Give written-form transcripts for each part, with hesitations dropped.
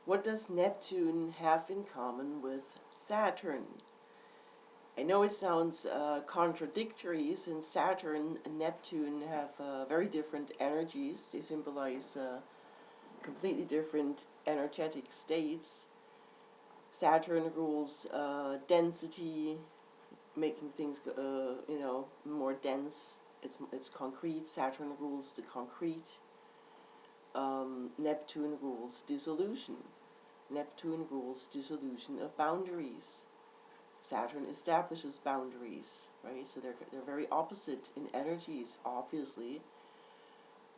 What does Neptune have in common with Saturn? I know it sounds contradictory, since Saturn and Neptune have very different energies. They symbolize completely different energetic states. Saturn rules density, making things more dense. It's concrete. Saturn rules the concrete. Neptune rules dissolution. Neptune rules dissolution of boundaries. Saturn establishes boundaries, right? So they're very opposite in energies, obviously,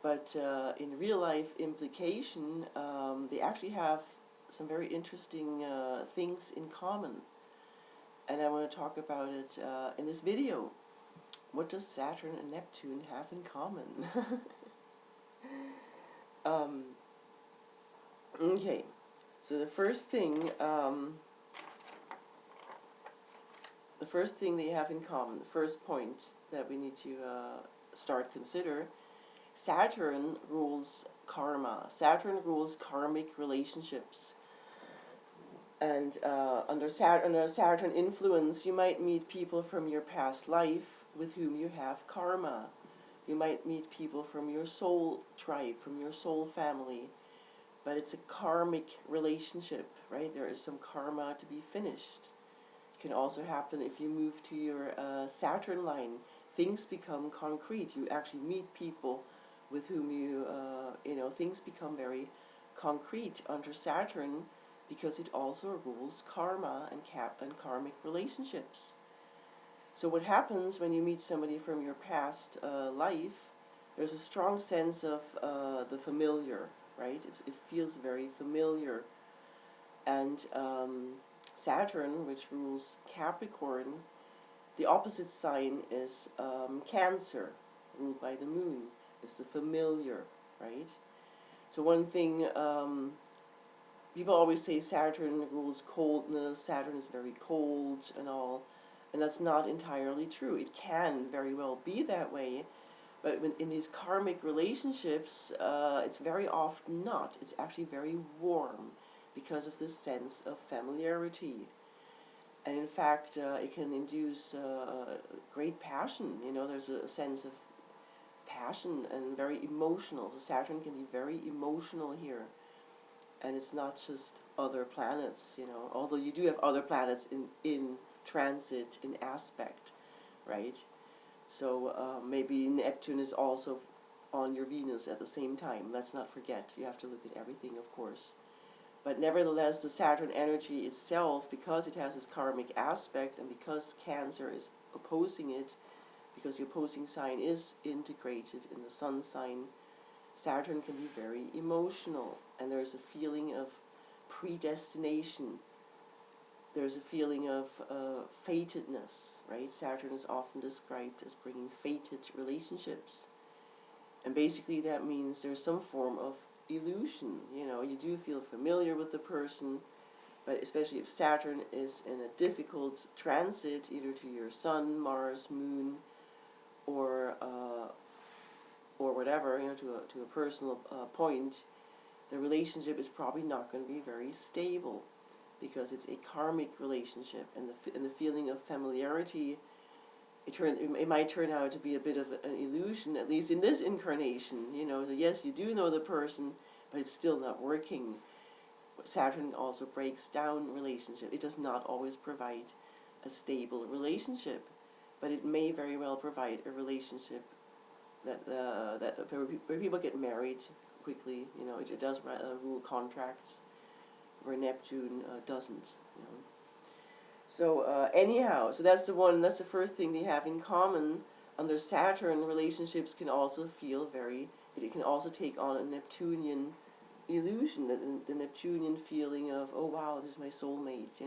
but in real life implication, they actually have some very interesting things in common, and I want to talk about it in this video. What does Saturn and Neptune have in common? Okay, so the first thing they have in common, the first point that we need to consider, Saturn rules karma. Saturn rules karmic relationships. And under Saturn influence, you might meet people from your past life with whom you have karma. You might meet people from your soul tribe, from your soul family, but it's a karmic relationship, right? There is some karma to be finished. It can also happen if you move to your Saturn line. Things become concrete. You actually meet people with whom things become very concrete under Saturn, because it also rules karma and karmic relationships. So what happens when you meet somebody from your past life, there's a strong sense of the familiar, right? It feels very familiar. And Saturn, which rules Capricorn, the opposite sign is Cancer, ruled by the moon. It's the familiar, right? So one thing, people always say Saturn rules coldness, Saturn is very cold and all, and that's not entirely true. It can very well be that way, but in these karmic relationships, it's very often not. It's actually very warm because of this sense of familiarity. And in fact, it can induce great passion. There's a sense of passion and very emotional. So Saturn can be very emotional here. And it's not just other planets, although you do have other planets in transit, in aspect, right? So maybe Neptune is also on your Venus at the same time. Let's not forget, you have to look at everything, of course. But nevertheless, the Saturn energy itself, because it has this karmic aspect, and because Cancer is opposing it, because the opposing sign is integrated in the Sun sign, Saturn can be very emotional, and there's a feeling of predestination. There's a feeling of fatedness, right? Saturn is often described as bringing fated relationships. And basically that means there's some form of illusion. You do feel familiar with the person, but especially if Saturn is in a difficult transit, either to your Sun, Mars, Moon, or whatever, to a personal point, the relationship is probably not going to be very stable, because it's a karmic relationship, and the feeling of familiarity, it might turn out to be a bit of an illusion, at least in this incarnation. So yes, you do know the person, but it's still not working. Saturn also breaks down relationship. It does not always provide a stable relationship, but it may very well provide a relationship where people get married quickly. It does rule contracts, where Neptune doesn't. So anyhow, so that's the first thing they have in common. Under Saturn, relationships can also feel it can also take on a Neptunian illusion, the Neptunian feeling of, oh wow, this is my soulmate,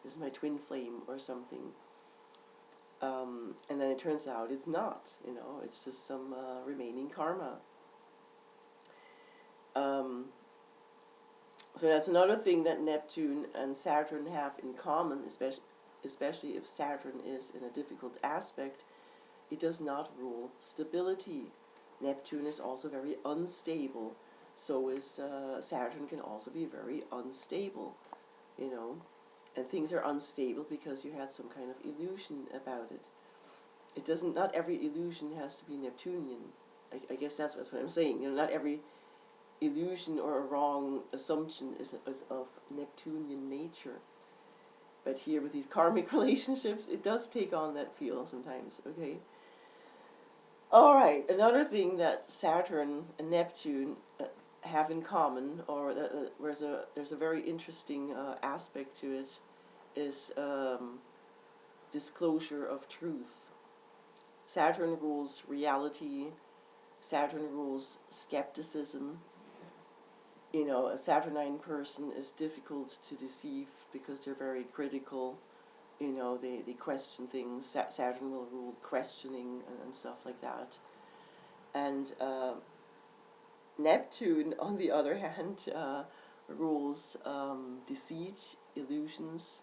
this is my twin flame or something. And then it turns out it's not, it's just some remaining karma. So that's another thing that Neptune and Saturn have in common, especially if Saturn is in a difficult aspect. It does not rule stability. Neptune is also very unstable. so is Saturn can also be very unstable, you know, and things are unstable because you had some kind of illusion about it. It doesn't. Not every illusion has to be Neptunian. I guess that's what I'm saying. You know, not every illusion or a wrong assumption is of Neptunian nature. But here with these karmic relationships, it does take on that feel sometimes. Okay. All right. Another thing that Saturn and Neptune have in common, or there's a very interesting aspect to it, is disclosure of truth. Saturn rules reality. Saturn rules skepticism. You know, a Saturnine person is difficult to deceive because they're very critical. You know, they question things. Saturn will rule questioning and stuff like that. And Neptune, on the other hand, rules deceit, illusions,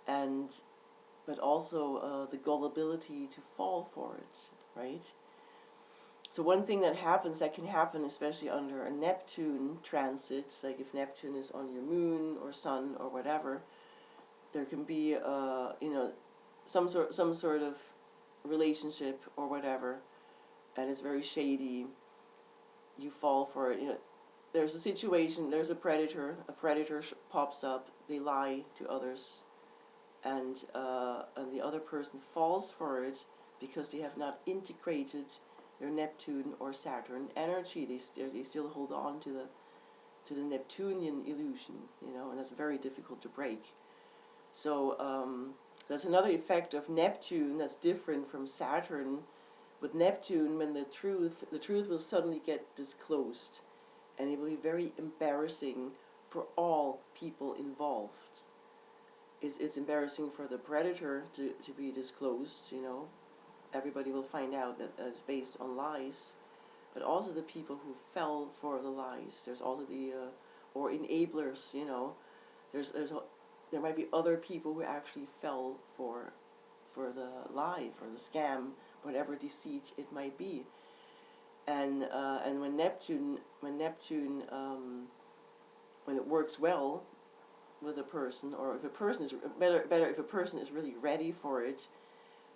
but also the gullibility to fall for it, right? So one thing that can happen, especially under a Neptune transit, like if Neptune is on your moon or sun or whatever, there can be, some sort of relationship or whatever, and it's very shady. You fall for it. You know, there's a situation. There's a predator. A predator pops up. They lie to others, and the other person falls for it because they have not integrated their Neptune or Saturn energy. They still hold on to the Neptunian illusion, you know, and that's very difficult to break. So that's another effect of Neptune that's different from Saturn. With Neptune, when the truth will suddenly get disclosed, and it will be very embarrassing for all people involved. It's embarrassing for the predator to be disclosed, you know. Everybody will find out that it's based on lies, but also the people who fell for the lies. There's also or enablers, you know. There might be other people who actually fell for the lie, for the scam, whatever deceit it might be. And when Neptune when it works well with a person, or if a person is better if a person is really ready for it,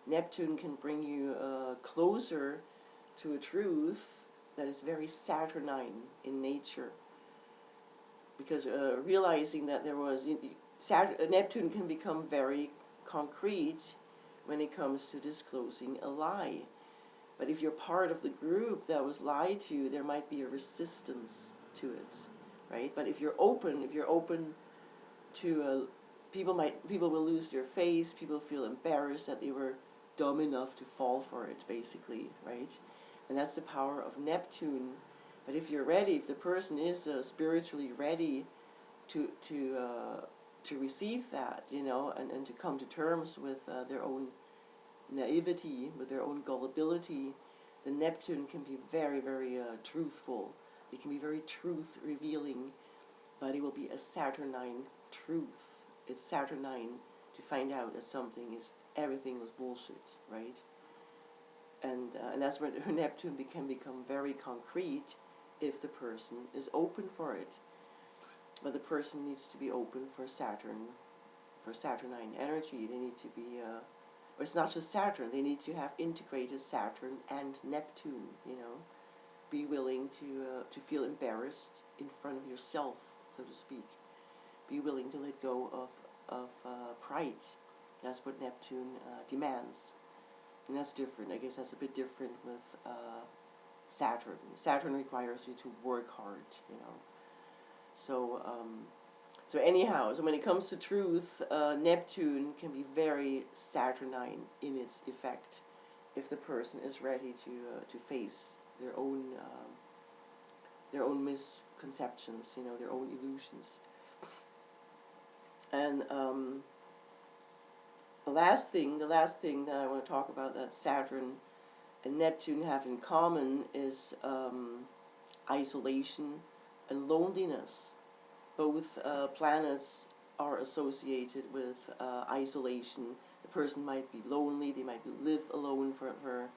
Neptune can bring you closer to a truth that is very Saturnine in nature. Because realizing that Neptune can become very concrete when it comes to disclosing a lie. But if you're part of the group that was lied to, there might be a resistance to it, right? But if you're open to people will lose their face. People feel embarrassed that they were dumb enough to fall for it, basically, right? And that's the power of Neptune. But if you're ready, if the person is spiritually ready to receive that, you know, and to come to terms with their own naivety, with their own gullibility, then Neptune can be very, very truthful. It can be very truth revealing, but it will be a Saturnine truth. It's Saturnine to find out that everything was bullshit, right? And that's where Neptune can become very concrete if the person is open for it. But the person needs to be open for Saturn, for Saturnine energy. They need to be, or it's not just Saturn, they need to have integrated Saturn and Neptune, you know. Be willing to feel embarrassed in front of yourself, so to speak. Be willing to let go of pride. That's what Neptune demands. And that's different. I guess that's a bit different with Saturn. Saturn requires you to work hard, you know. So anyhow, so when it comes to truth, Neptune can be very Saturnine in its effect if the person is ready to face their own misconceptions, you know, their own illusions. And the last thing that I want to talk about that Saturn and Neptune have in common is isolation and loneliness. Both planets are associated with isolation. The person might be lonely, they might live alone for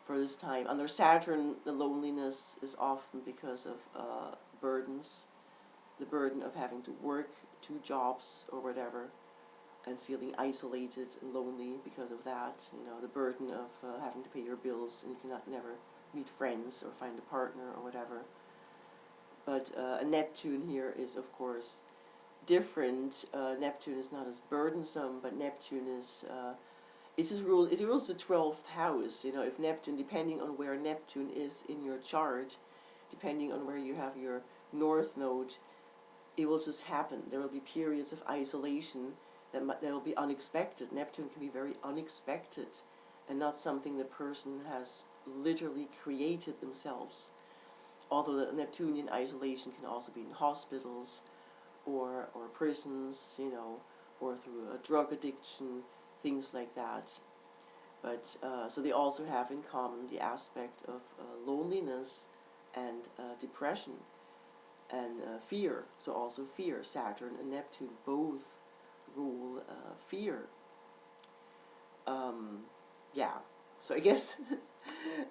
for this time. Under Saturn, the loneliness is often because of burdens, the burden of having to work 2 jobs or whatever, and feeling isolated and lonely because of that. The burden of having to pay your bills and you cannot never meet friends or find a partner or whatever. But a Neptune here is, of course, different. Neptune is not as burdensome, but Neptune is it rules the 12th house. If Neptune, depending on where Neptune is in your chart, depending on where you have your north node, it will just happen. There will be periods of isolation that will be unexpected. Neptune can be very unexpected and not something the person has literally created themselves. Although the Neptunian isolation can also be in hospitals or prisons, or through a drug addiction, things like that. But so they also have in common the aspect of loneliness and depression and fear. So also fear. Saturn and Neptune both rule fear. Yeah. So I guess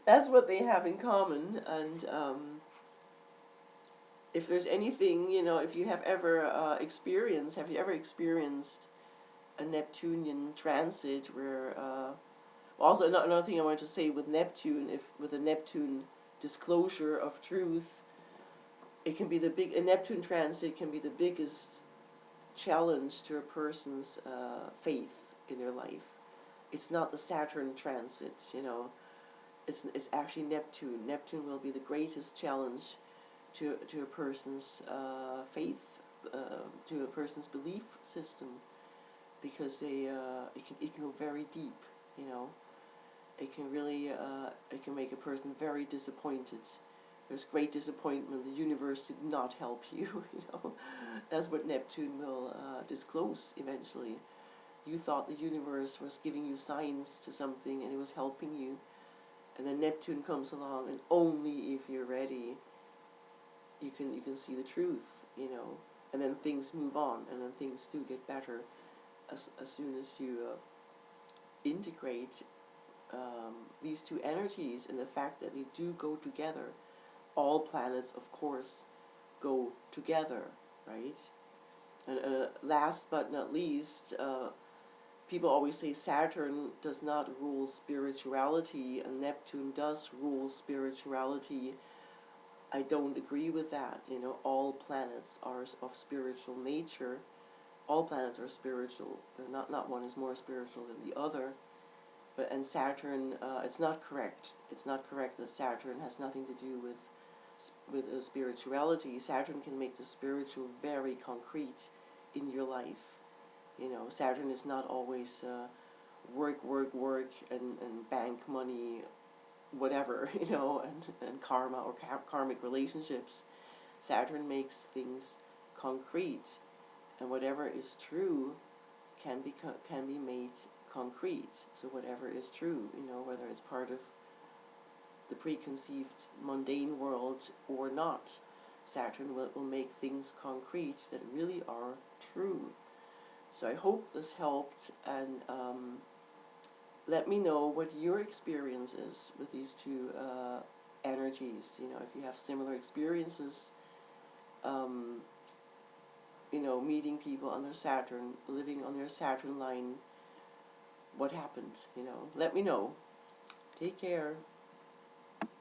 that's what they have in common. And if there's anything, if you have ever experienced a Neptunian transit where, also another thing I wanted to say with Neptune, if with a Neptune disclosure of truth, it can be a Neptune transit can be the biggest challenge to a person's faith in their life. It's not the Saturn transit, it's actually Neptune. Neptune will be the greatest challenge to a person's faith, to a person's belief system, because it can go very deep. It can really it can make a person very disappointed. There's great disappointment. The universe did not help you. That's what Neptune will disclose eventually. You thought the universe was giving you signs to something and it was helping you, and then Neptune comes along, and only if you're ready, you can see the truth. And then things move on, and then things do get better as soon as you integrate these two energies, and the fact that they do go together. All planets, of course, go together, right? And last but not least, people always say Saturn does not rule spirituality and Neptune does rule spirituality. I don't agree with that. All planets are of spiritual nature. All planets are spiritual. They're not one is more spiritual than the other. And Saturn, it's not correct. It's not correct that Saturn has nothing to do with spirituality. Saturn can make the spiritual very concrete in your life. Saturn is not always work, and bank money, whatever, and karma or karmic relationships. Saturn makes things concrete, and whatever is true can be made concrete. So whatever is true, whether it's part of the preconceived mundane world or not, Saturn will make things concrete that really are true. So I hope this helped, and let me know what your experience is with these two energies. If you have similar experiences, meeting people on their Saturn, living on their Saturn line, what happened, let me know. Take care.